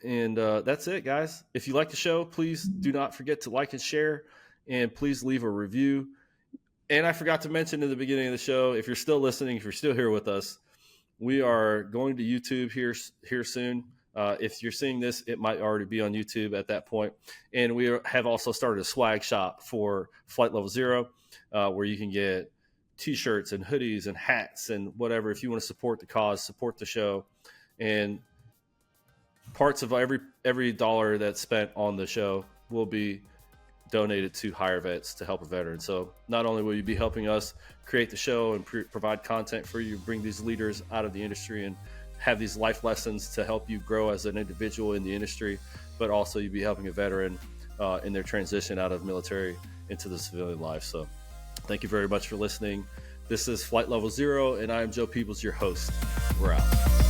And that's it, guys. If you like the show, please do not forget to like and share. And please leave a review. And I forgot to mention in the beginning of the show, if you're still listening, if you're still here with us, we are going to YouTube here soon. If you're seeing this, it might already be on YouTube at that point. And we have also started a swag shop for Flight Level Zero, where you can get T-shirts and hoodies and hats and whatever. If you want to support the cause, support the show, and parts of every dollar that's spent on the show will be donated to Hire Vets to help a veteran. So not only will you be helping us create the show and provide content for you, bring these leaders out of the industry and have these life lessons to help you grow as an individual in the industry, but also you'll be helping a veteran in their transition out of military into the civilian life. So thank you very much for listening. This is Flight Level Zero, and I am Joe Peebles, your host. We're out.